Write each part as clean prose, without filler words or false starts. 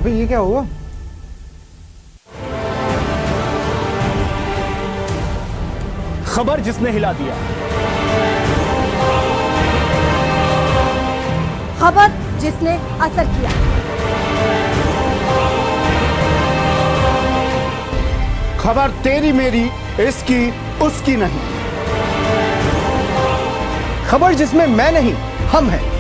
अबे ये क्या हुआ? खबर जिसने हिला दिया, खबर जिसने असर किया, खबर तेरी मेरी, इसकी उसकी नहीं। खबर जिसमें मैं नहीं, हम हैं।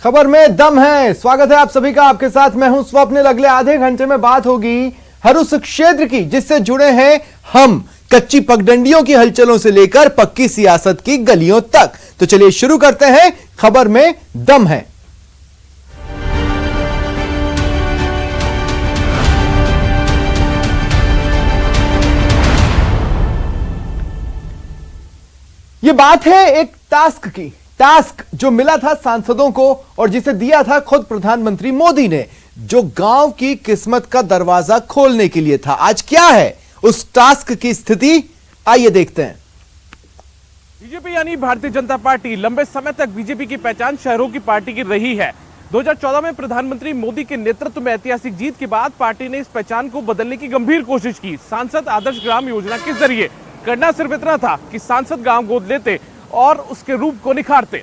खबर में दम है। स्वागत है आप सभी का। आपके साथ मैं हूं स्वप्निल। अगले आधे घंटे में बात होगी हर उस क्षेत्र की जिससे जुड़े हैं हम, कच्ची पगडंडियों की हलचलों से लेकर पक्की सियासत की गलियों तक। तो चलिए शुरू करते हैं। खबर में दम है। ये बात है एक टास्क की। टास्क जो मिला था सांसदों को और जिसे दिया था खुद प्रधानमंत्री मोदी ने, जो गांव की किस्मत का दरवाजा खोलने के लिए था। आज क्या है उस टास्क की स्थिति, आइए देखते हैं। बीजेपी यानी भारतीय जनता पार्टी लंबे समय तक बीजेपी की पहचान शहरों की पार्टी की रही है। 2014 में प्रधानमंत्री मोदी के नेतृत्व में ऐतिहासिक जीत के बाद पार्टी ने इस पहचान को बदलने की गंभीर कोशिश की। सांसद आदर्श ग्राम योजना के जरिए करना सिर्फ इतना था कि सांसद गांव गोद लेते और उसके रूप को निखारते।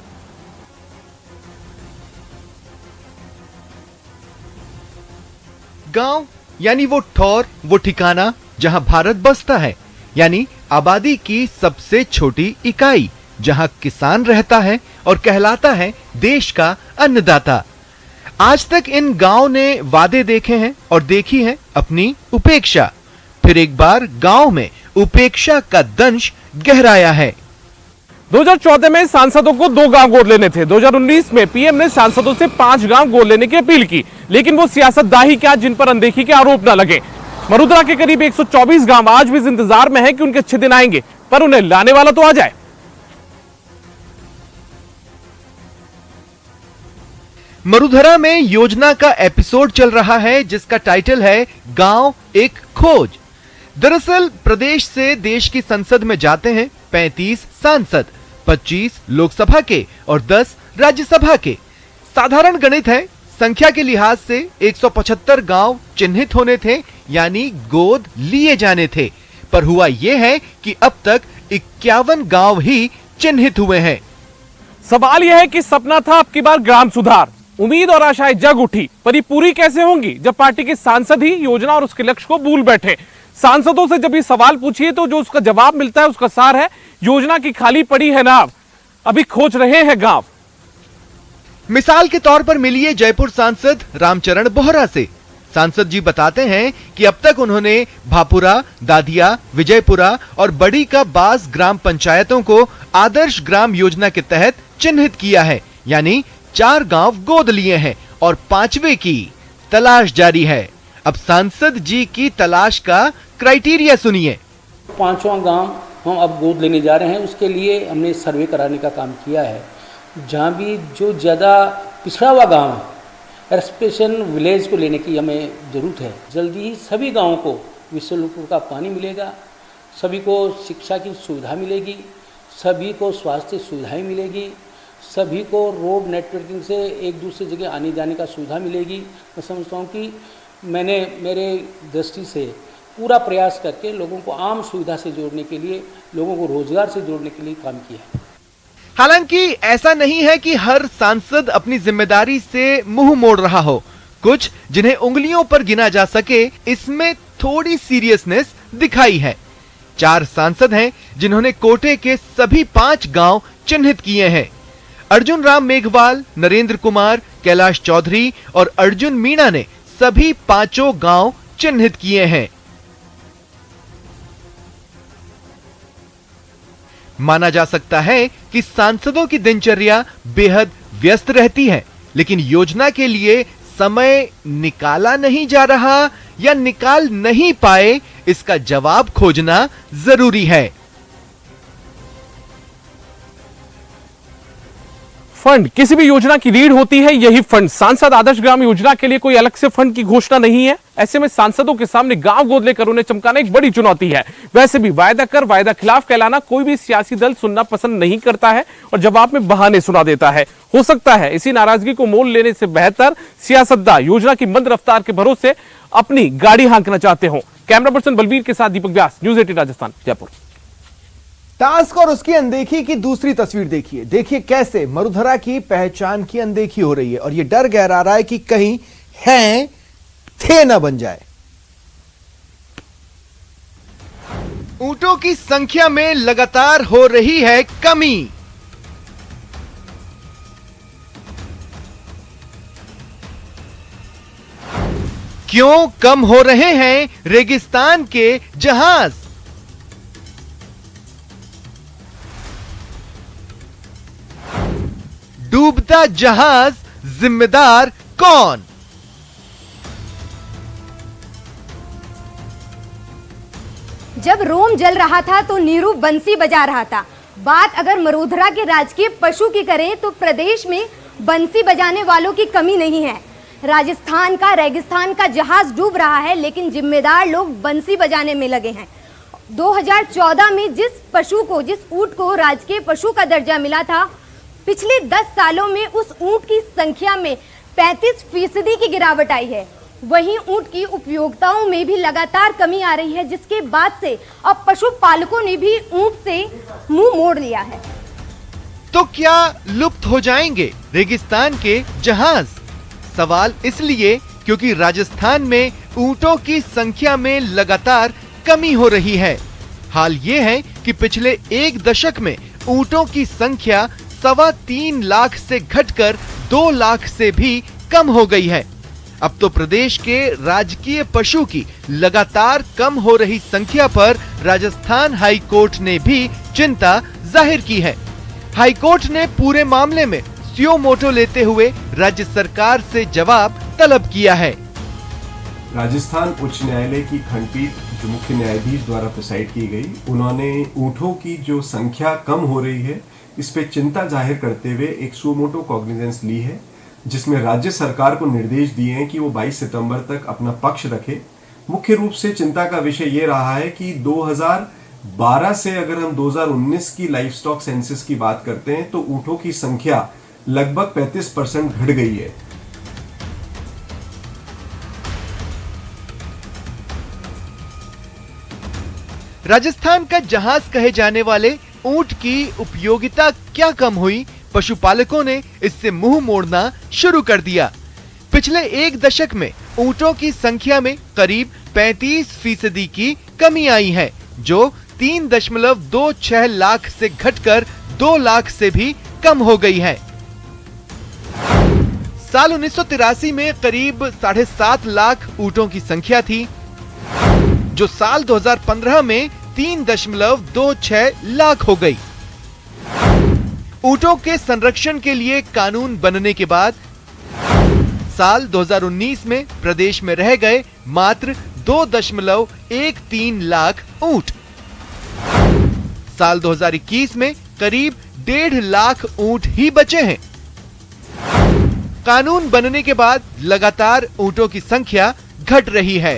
गांव यानी वो ठौर, वो ठिकाना जहां भारत बसता है, यानी आबादी की सबसे छोटी इकाई, जहां किसान रहता है और कहलाता है देश का अन्नदाता। आज तक इन गांव ने वादे देखे हैं और देखी है अपनी उपेक्षा। फिर एक बार गांव में उपेक्षा का दंश गहराया है। 2014 में सांसदों को 2 गांव गोद लेने थे। 2019 में पीएम ने सांसदों से 5 गांव गोद लेने की अपील की, लेकिन वो सियासतदाही क्या जिन पर अनदेखी के आरोप न लगे। मरुधरा के करीब 124 गांव आज भी इस इंतजार में है कि उनके अच्छे दिन आएंगे, पर उन्हें लाने वाला तो आ जाए। मरुधरा में योजना का एपिसोड चल रहा है जिसका टाइटल है गांव एक खोज। दरअसल प्रदेश से देश की संसद में जाते हैं 35 सांसद, 25 लोकसभा के और 10 राज्यसभा के। साधारण गणित है, संख्या के लिहाज से 175 गांव चिन्हित होने थे, यानी गोद लिए जाने थे। पर हुआ यह है कि अब तक 51 गांव ही चिन्हित हुए हैं। सवाल यह है कि सपना था अब की बार ग्राम सुधार, उम्मीद और आशाएं जग उठी, पर ये पूरी कैसे होंगी जब पार्टी के सांसद ही योजना और उसके लक्ष्य को भूल बैठे। सांसदों से जब ये सवाल पूछिए तो जो उसका जवाब मिलता है उसका सार है योजना की खाली पड़ी है नाव, अभी खोज रहे हैं गांव। मिसाल के तौर पर मिलिए जयपुर सांसद रामचरण बोहरा से। सांसद जी बताते हैं कि अब तक उन्होंने भापुरा, दादिया, विजयपुरा और बड़ी का बास ग्राम पंचायतों को आदर्श ग्राम योजना के तहत चिन्हित किया है, यानी 4 गांव गोद लिए हैं और 5वें की तलाश जारी है। अब सांसद जी की तलाश का क्राइटेरिया सुनिए। 5वां गांव हम अब गोद लेने जा रहे हैं। उसके लिए हमने सर्वे कराने का काम किया है। जहां भी जो ज़्यादा पिछड़ा हुआ गांव है, एक्सपेशन विलेज को लेने की हमें ज़रूरत है। जल्दी ही सभी गांवों को विशुल्क का पानी मिलेगा, सभी को शिक्षा की सुविधा मिलेगी, सभी को स्वास्थ्य सुविधाएं मिलेगी, सभी को रोड नेटवर्किंग से एक दूसरे जगह आने जाने का सुविधा मिलेगी। मैं समझता हूँ कि मैंने मेरे दृष्टि से पूरा प्रयास करके लोगों को आम सुविधा से जोड़ने के लिए, लोगों को रोजगार से जोड़ने के लिए काम किया है। हालांकि ऐसा नहीं है कि हर सांसद अपनी जिम्मेदारी से मुंह मोड़ रहा हो। कुछ जिन्हें उंगलियों पर गिना जा सके, इसमें थोड़ी सीरियसनेस दिखाई है। 4 सांसद हैं जिन्होंने कोटे के सभी 5 गांव चिन्हित किए हैं। अर्जुन राम मेघवाल, नरेंद्र कुमार, कैलाश चौधरी और अर्जुन मीणा ने सभी 5 गांव चिन्हित किए हैं। माना जा सकता है कि सांसदों की दिनचर्या बेहद व्यस्त रहती है, लेकिन योजना के लिए समय निकाला नहीं जा रहा या निकाल नहीं पाए, इसका जवाब खोजना जरूरी है। फंड किसी भी योजना की रीढ़ होती है, यही फंड सांसद आदर्श ग्राम योजना के लिए कोई अलग से फंड की घोषणा नहीं है। ऐसे में सांसदों के सामने गांव गोद लेकर उन्हें चमकाना एक बड़ी चुनौती है। वैसे भी वायदा कर वायदा खिलाफ कहलाना कोई भी सियासी दल सुनना पसंद नहीं करता है और जवाब में बहाने सुना देता है। हो सकता है इसी नाराजगी को मोल लेने से बेहतर सियासतदान योजना की मंद रफ्तार के भरोसे अपनी गाड़ी हाँकना चाहते हो। कैमरा पर्सन बलवीर के साथ दीपक व्यास, न्यूज़ 18 राजस्थान, जयपुर। टास्क और उसकी अनदेखी की दूसरी तस्वीर देखिए। देखिए कैसे मरुधरा की पहचान की अनदेखी हो रही है और ये डर गहरा रहा है कि कहीं हैं थे ना बन जाए। ऊंटों की संख्या में लगातार हो रही है कमी। क्यों कम हो रहे हैं रेगिस्तान के जहाज? डूबता जहाज जिम्मेदार कौन? जब रोम जल रहा था तो नीरू बंसी बजा रहा था। बात अगर मरुधरा के राजकीय पशु की करें तो प्रदेश में बंसी बजाने वालों की कमी नहीं है। राजस्थान का रेगिस्तान का जहाज डूब रहा है, लेकिन जिम्मेदार लोग बंसी बजाने में लगे हैं। 2014 में जिस ऊंट को राजकीय पशु का दर्जा मिला था, पिछले 10 सालों में उस ऊंट की संख्या में 35% की गिरावट आई है। वहीं ऊंट की उपयोगिताओं में भी लगातार कमी आ रही है, जिसके बाद से अब पशुपालकों ने भी ऊंट से मुंह मोड़ लिया है। तो क्या लुप्त हो जाएंगे रेगिस्तान के जहाज? सवाल इसलिए क्योंकि राजस्थान में ऊंटों की संख्या में लगातार कमी हो रही है। हाल ये है कि पिछले एक दशक में ऊंटों की संख्या 3.25 लाख से घटकर 2 लाख से भी कम हो गई है। अब तो प्रदेश के राजकीय पशु की लगातार कम हो रही संख्या पर राजस्थान हाई कोर्ट ने भी चिंता जाहिर की है। हाई कोर्ट ने पूरे मामले में सुओ मोटो लेते हुए राज्य सरकार से जवाब तलब किया है। राजस्थान उच्च न्यायालय की खंडपीठ जो मुख्य न्यायाधीश द्वारा प्रिसाइड की गई, उन्होंने ऊंटों की जो संख्या कम हो रही है इस पे चिंता जाहिर करते हुए एक सुओ मोटो कॉग्निजेंस ली है, जिसमें राज्य सरकार को निर्देश दिए हैं कि वो 22 सितंबर तक अपना पक्ष रखे। मुख्य रूप से चिंता का विषय ये रहा है कि 2012 से अगर हम 2019 की लाइफ स्टॉक सेंसस की बात करते हैं तो ऊंटों की संख्या लगभग 35% घट गई है। राजस्थान का जहाज कहे जाने वाले ऊंट की उपयोगिता क्या कम हुई? पशुपालकों ने इससे मुंह मोड़ना शुरू कर दिया। पिछले एक दशक में ऊंटों की संख्या में करीब 35% की कमी आई है, जो 3.26 लाख से घटकर 2 लाख से भी कम हो गई है। साल 1983 में करीब 7.5 लाख ऊंटों की संख्या थी, जो साल 2015 में 3.26 लाख हो गई। ऊंटों के संरक्षण के लिए कानून बनने के बाद साल 2019 में प्रदेश में रह गए मात्र 2.13 लाख ऊंट। साल 2021 में करीब 1.5 लाख ऊंट ही बचे हैं। कानून बनने के बाद लगातार ऊंटों की संख्या घट रही है।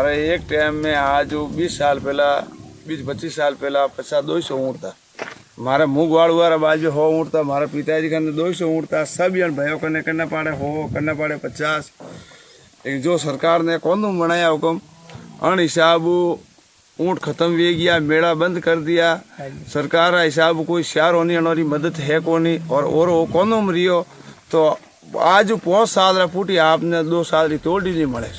अरे एक टाइम में आज 20 साल पहला 20-25 साल पहला 50-200 ऊँट था। हमारा मुगवाड़ हुआ बाजू हो ऊँट था, हमारा पिताजी का 200 ऊँट था। सब यार भयो करना पड़े 50। एक जो सरकार ने कानून बनाया हुक्म अन हिसाब ऊँट खत्म हुए गया, मेला बंद कर दिया। सरकार हिसाब कोई शहर होनी हमारी मदद है कोनी और वो कानून रियो तो आज 5 साल फूटी आपने 2 साल तोड़ नहीं मरे।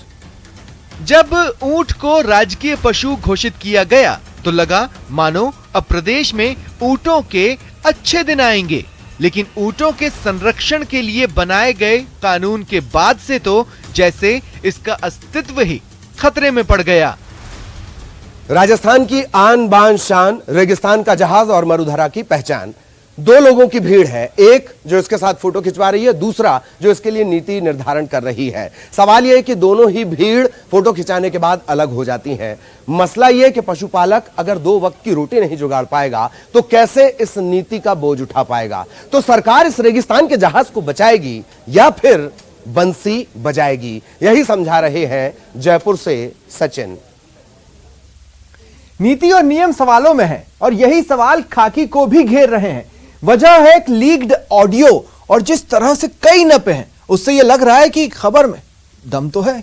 जब ऊंट को राजकीय पशु घोषित किया गया तो लगा मानो अब प्रदेश में ऊंटों के अच्छे दिन आएंगे, लेकिन ऊंटों के संरक्षण के लिए बनाए गए कानून के बाद से तो जैसे इसका अस्तित्व ही खतरे में पड़ गया। राजस्थान की आन बान शान रेगिस्तान का जहाज और मरुधरा की पहचान। दो लोगों की भीड़ है, एक जो इसके साथ फोटो खिंचवा रही है, दूसरा जो इसके लिए नीति निर्धारण कर रही है। सवाल यह है कि दोनों ही भीड़ फोटो खिंचाने के बाद अलग हो जाती हैं। मसला यह कि पशुपालक अगर 2 वक्त की रोटी नहीं जुगाड़ पाएगा तो कैसे इस नीति का बोझ उठा पाएगा? तो सरकार इस रेगिस्तान के जहाज को बचाएगी या फिर बंसी बजाएगी? यही समझा रहे हैं जयपुर से सचिन। नीति और नियम सवालों में है और यही सवाल खाकी को भी घेर रहे हैं। वजह है एक लीक्ड ऑडियो और जिस तरह से कई नपे हैं उससे यह लग रहा है कि खबर में दम तो है।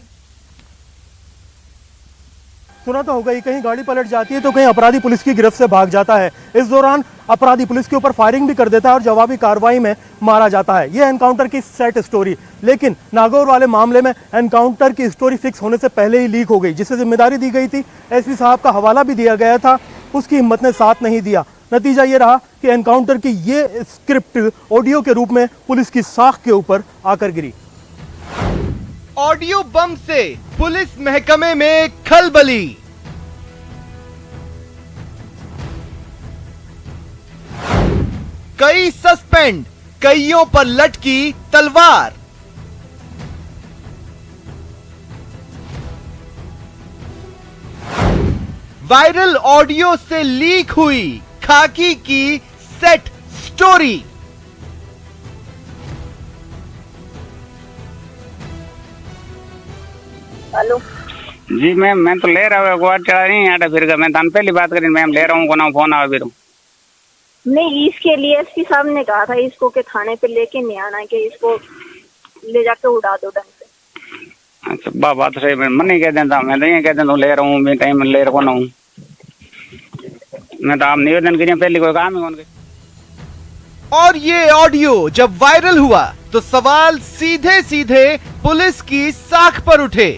सुना तो होगा ही, कहीं गाड़ी पलट जाती है तो कहीं अपराधी पुलिस की गिरफ्त से भाग जाता है। इस दौरान अपराधी पुलिस के ऊपर फायरिंग भी कर देता है और जवाबी कार्रवाई में मारा जाता है। यह एनकाउंटर की सेट स्टोरी, लेकिन नागौर वाले मामले में एनकाउंटर की स्टोरी फिक्स होने से पहले ही लीक हो गई, जिससे जिम्मेदारी दी गई थी। एसपी साहब का हवाला भी दिया गया था, उसकी हिम्मत ने साथ नहीं दिया। नतीजा ये रहा कि एनकाउंटर की ये स्क्रिप्ट ऑडियो के रूप में पुलिस की साख के ऊपर आकर गिरी। ऑडियो बम से पुलिस महकमे में खलबली। कई सस्पेंड, कईयों पर लटकी तलवार। वायरल ऑडियो से लीक हुई खाकी की सेट स्टोरी। हेलो जी मैम, मैं तो ले रहा हूँ गुवाहाटी चढ़ा नहीं आटा फिर का, मैं तो पहली बात करी मैम, ले रहा हूँ कोना फोन आवा फिर। नहीं, इसके लिए एसपी साहब ने कहा था इसको के थाने पे लेके नहीं आना, कि इसको ले जाके उड़ा दो ढंग से। अच्छा बात सही, मैं नहीं कह देता, मैं तो ये कह देता हूँ ले रहा हूँ, मैं टाइम ले रहा हूँ। मैं तो आप निवेदन करिए, पहले कोई काम ही होंगे। और ये ऑडियो जब वायरल हुआ तो सवाल सीधे सीधे पुलिस की साख पर उठे।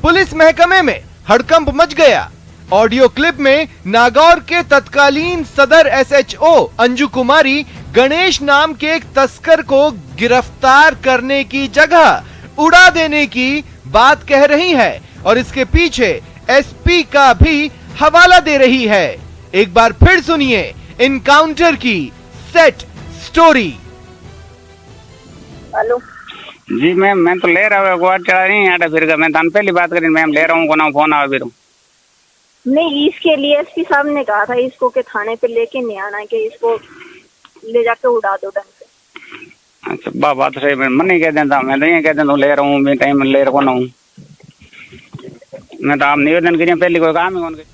पुलिस महकमे में हड़कंप मच गया। ऑडियो क्लिप में नागौर के तत्कालीन सदर एसएचओ अंजू कुमारी गणेश नाम के एक तस्कर को गिरफ्तार करने की जगह उड़ा देने की बात कह रही है और इसके पीछे एसपी का भी हवाला दे रही है। एक बार फिर सुनिए इनकाउंटर की सेट स्टोरी। हेलो जी मैम, मैं तो ले रहा हूँ गुवाहाटी चढ़ा नहीं आटा फिर का, मैं तो पहली बात करी मैम, ले रहा हूँ कोना फोन आवा फिर। नहीं, इसके लिए एसपी साहब ने कहा था इसको के थाने पे लेके नहीं आना, कि इसको ले जाके उड़ा दो ढंग से। अच्छा बात सही, मैं नहीं कह देता, मैं तो ये कह देता हूँ ले रहा हूँ, मैं टाइम ले रहा हूँ। मैं तो आप निवेदन करिए, पहले कोई काम ही होंगे।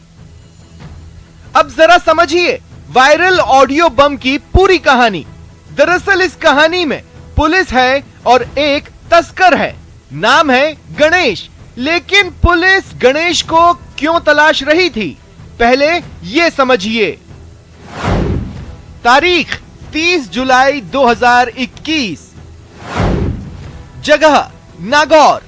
अब जरा समझिए वायरल ऑडियो बम की पूरी कहानी। दरअसल इस कहानी में पुलिस है और एक तस्कर है, नाम है गणेश। लेकिन पुलिस गणेश को क्यों तलाश रही थी, पहले ये समझिए। तारीख 30 जुलाई 2021, जगह नागौर।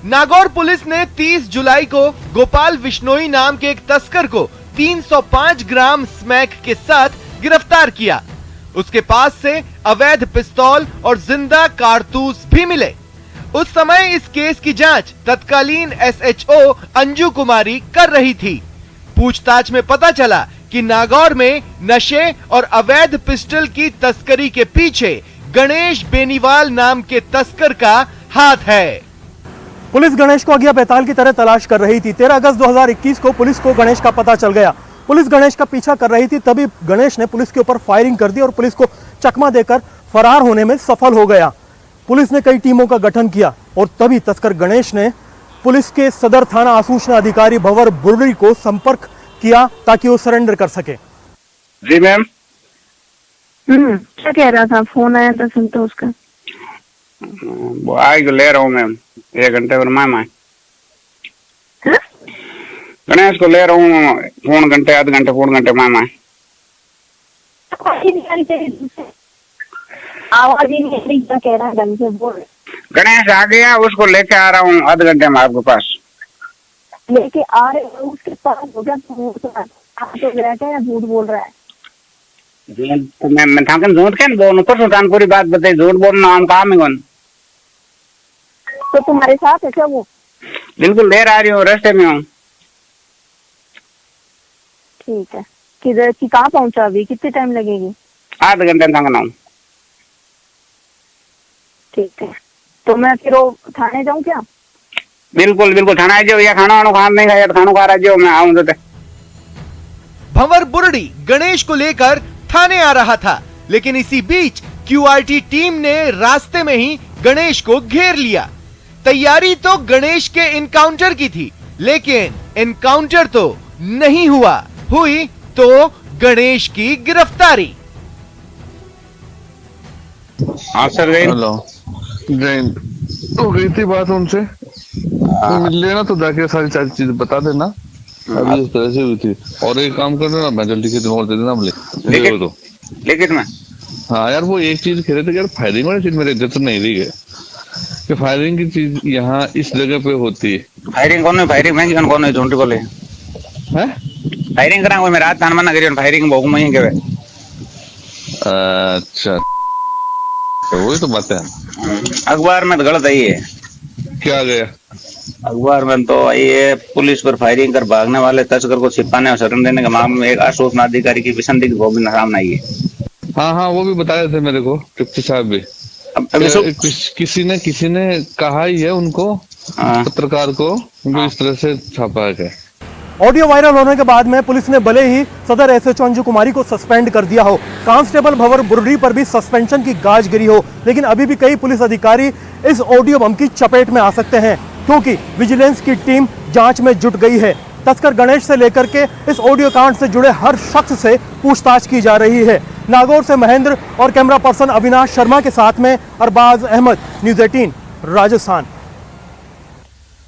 नागौर पुलिस ने 30 जुलाई को गोपाल विश्नोई नाम के एक तस्कर को 305 ग्राम स्मैक के साथ गिरफ्तार किया। उसके पास से अवैध पिस्तौल और जिंदा कारतूस भी मिले। उस समय इस केस की जांच तत्कालीन एसएचओ अंजू कुमारी कर रही थी। पूछताछ में पता चला कि नागौर में नशे और अवैध पिस्टल की तस्करी के पीछे गणेश बेनीवाल नाम के तस्कर का हाथ है। पुलिस गणेश को अगिया बैताल की तरह तलाश कर रही थी। 13 अगस्त 2021 को पुलिस को गणेश का पता चल गया। पुलिस गणेश का पीछा कर रही थी, तभी गणेश ने पुलिस के ऊपर फायरिंग कर दी और पुलिस को चकमा देकर फरार होने में सफल हो गया। पुलिस ने कई टीमों का गठन किया और तभी तस्कर गणेश ने पुलिस के सदर थाना आसूचना अधिकारी भंवर बुर्री को संपर्क किया ताकि वो सरेंडर कर सके। जी मैम। क्या कह रहा था? फोन आया था, सुनते उसका। वो आज ले रहा हूँ मैम, 1 घंटे पर मैम आए। गणेश को ले रहा हूँ, पौन घंटे आधे घंटे पौन घंटे मैम आए। आवाज ही नहीं आ रही, क्या कह रहा है ढंग से बोल। गणेश आ गया, उसको लेके आ रहा हूँ आधे घंटे में आपके पास। लेके आ रहे हो उसके पास? हो गया आप तो गया क्या, झूठ बोल रहा है? तो मैं था झूठ क्या बोलूं, परसों तान पूरी बात बताई, झूठ बोलना हम काम ही कौन। तो तुम्हारे साथ है क्या वो? बिल्कुल देर आ रही हूँ, रास्ते में हूँ। ठीक है, किधर की कहाँ पहुँचा अभी, कितने टाइम लगेगी? आधा घंटे तक नाम। ठीक है, तो मैं फिर वो थाने जाऊँ क्या? बिल्कुल बिल्कुल थाना आ जाओ, या खाना वाना खाना नहीं खाया तो खाना खा रहा जाओ, मैं आऊँ तो। भंवर बुरड़ी गणेश को लेकर थाने आ रहा था, लेकिन इसी बीच क्यूआरटी टीम ने रास्ते में ही गणेश को घेर लिया। तैयारी तो गणेश के इनकाउंटर की थी, लेकिन इनकाउंटर तो नहीं हुआ, हुई तो गणेश की गिरफ्तारी। हाँ सर गई। हेलो जैन, तो गई थी बात उनसे, तो मिल लेना तो जाके सारी सारी चीज बता देना। अभी इस तरह से हुई थी, और एक काम कर देना, मैं जल्दी लिखित और दे देना बोले तो लिखित में। हाँ यार, वो एक चीज कह रहे थे यार, फायरिंग वाली चीज मेरे इधर तो नहीं रही है कि फायरिंग की चीज यहाँ इस जगह पे होती है। फायरिंग कौन है? फायरिंग में कौन है? झूठी बोले हैं? फायरिंग करा मैं रात थाना मना करी, फायरिंग बहु मही के। अच्छा, तो वही तो बात है। अखबार में तो गलत आई है। क्या गया अखबार में? तो आई है, पुलिस पर फायरिंग कर भागने वाले तस्कर को छिपाने और शरण देने के मामले में एक आश्वासन अधिकारी की विसंदिग्ध गोविंद सामने आई है। हाँ हाँ, वो भी बता रहे थे मेरे को डिप्टी साहब भी। किसी ने कहा ही है उनको, पत्रकार को, इस तरह से छापा है। ऑडियो वायरल होने के बाद में पुलिस ने भले ही सदर एसएचओ अंजू कुमारी को सस्पेंड कर दिया हो, कांस्टेबल भंवर बुरड़ी पर भी सस्पेंशन की गाज गिरी हो, लेकिन अभी भी कई पुलिस अधिकारी इस ऑडियो बम की चपेट में आ सकते हैं, क्योंकि विजिलेंस की टीम जांच में जुट गई है। तस्कर गणेश से लेकर के इस ऑडियो कांड से जुड़े हर शख्स से पूछताछ की जा रही है। नागौर से महेंद्र और कैमरा पर्सन अविनाश शर्मा के साथ में अरबाज अहमद, न्यूज़ 18 राजस्थान।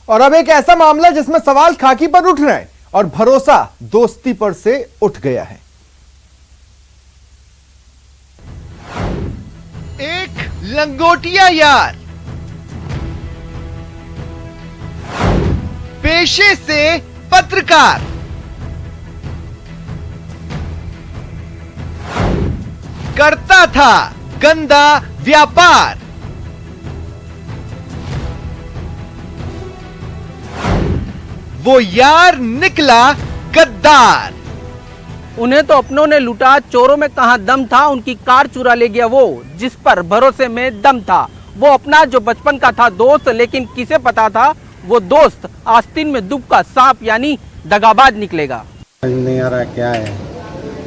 और अब एक ऐसा मामला जिसमें सवाल खाकी पर उठ रहे हैं और भरोसा दोस्ती पर से उठ गया है। एक लंगोटिया यार, पेशे से पत्रकार, करता था गंदा व्यापार, वो यार निकला गद्दार। उन्हें तो अपनों ने लूटा, चोरों में कहां दम था, उनकी कार चुरा ले गया वो जिस पर भरोसे में दम था। वो अपना जो बचपन का था दोस्त, लेकिन किसे पता था वो दोस्त आस्तीन में दुब का सांप यानी दगाबाज निकलेगा। नहीं आ रहा क्या है,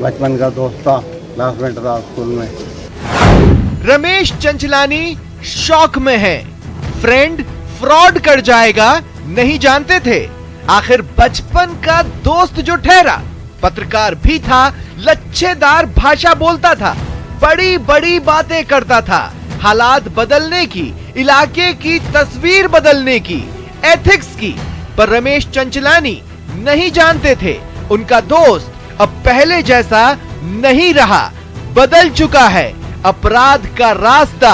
बचपन का दोस्त था, क्लासमेट था स्कूल में। रमेश चंचलानी शौक में है, फ्रेंड फ्रॉड कर जाएगा नहीं जानते थे, आखिर बचपन का दोस्त जो ठहरा पत्रकार भी था, लच्छेदार भाषा बोलता था, बड़ी बड़ी बातें करता था, हालात बदलने की, इलाके की तस्वीर बदलने की, एथिक्स की, पर रमेश चंचलानी नहीं जानते थे उनका दोस्त अब पहले जैसा नहीं रहा, बदल चुका है, अपराध का रास्ता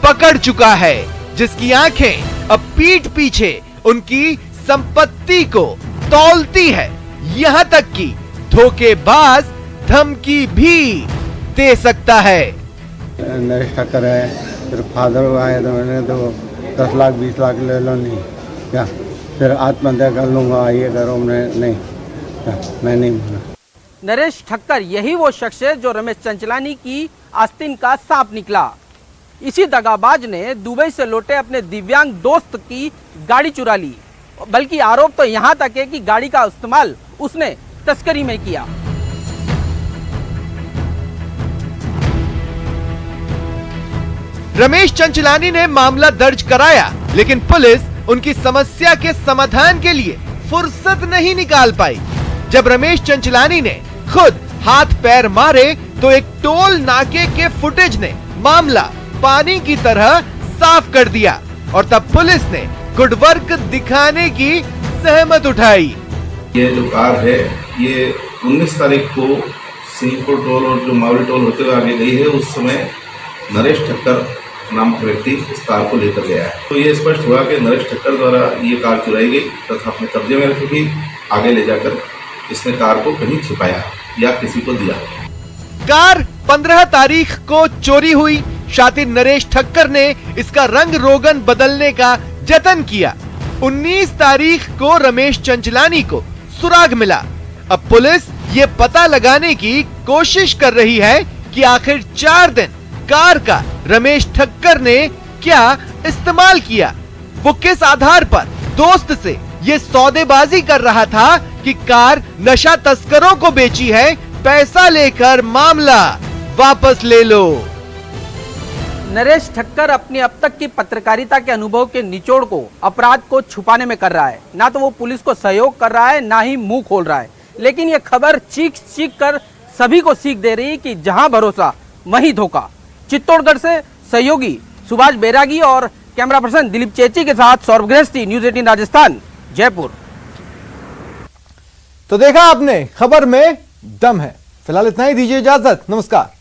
पकड़ चुका है, जिसकी आंखें अब पीठ पीछे उनकी संपत्ति को तौलती है, यहां तक कि धोखेबाज धमकी भी दे सकता है। नरेश ठक्कर है, फिर फादर आए तो मैंने तो 10 लाख 20 लाख ले लो, नहीं क्या फिर आत्महत्या कर लूंगा, ये करो, नहीं क्या, मैं नहीं माना। नरेश ठक्कर यही वो शख्स है जो रमेश चंचलानी की आस्तीन का सांप निकला। इसी दगाबाज ने दुबई से लौटे अपने दिव्यांग दोस्त की गाड़ी चुरा ली, बल्कि आरोप तो यहां तक है कि गाड़ी का इस्तेमाल उसने तस्करी में किया। रमेश चंचलानी ने मामला दर्ज कराया, लेकिन पुलिस उनकी समस्या के समाधान के लिए फुर्सत नहीं निकाल पाई। जब रमेश चंचलानी ने खुद हाथ पैर मारे तो एक टोल नाके के फुटेज ने मामला पानी की तरह साफ कर दिया, और तब पुलिस ने गुड वर्क दिखाने की सहमत उठाई। ये जो कार है ये 19 तारीख को सिंहपुर टोल और जो मावली टोल होते हुए आगे गई है, उस समय नरेश ठक्कर नाम का व्यक्ति इस कार को लेकर गया है। तो ये स्पष्ट हुआ कि नरेश ठक्कर द्वारा ये कार चुराई गई तथा अपने कब्जे में रखी थी, आगे ले जाकर इसने कार को कहीं छिपाया या किसी को दिया। कार 15 तारीख को चोरी हुई, शातिर नरेश ठक्कर ने इसका रंग रोगन बदलने का जतन किया। 19 तारीख को रमेश चंचलानी को सुराग मिला। अब पुलिस ये पता लगाने की कोशिश कर रही है कि आखिर 4 दिन कार का रमेश ठक्कर ने क्या इस्तेमाल किया। वो किस आधार पर दोस्त से ये सौदेबाजी कर रहा था कि कार नशा तस्करों को बेची है, पैसा लेकर मामला वापस ले लो। नरेश ठक्कर अपनी अब तक की पत्रकारिता के अनुभव के निचोड़ को अपराध को छुपाने में कर रहा है। ना तो वो पुलिस को सहयोग कर रहा है, ना ही मुंह खोल रहा है। लेकिन ये खबर चीख चीख कर सभी को सीख दे रही कि जहां भरोसा वहीं धोखा। चित्तौड़गढ़ से सहयोगी सुभाष बैरागी और कैमरा पर्सन दिलीप चेची के साथ सौरभ गृहस्थी, न्यूज 18 राजस्थान, जयपुर। तो देखा आपने, खबर में दम है। फिलहाल इतना ही, दीजिए इजाजत, नमस्कार।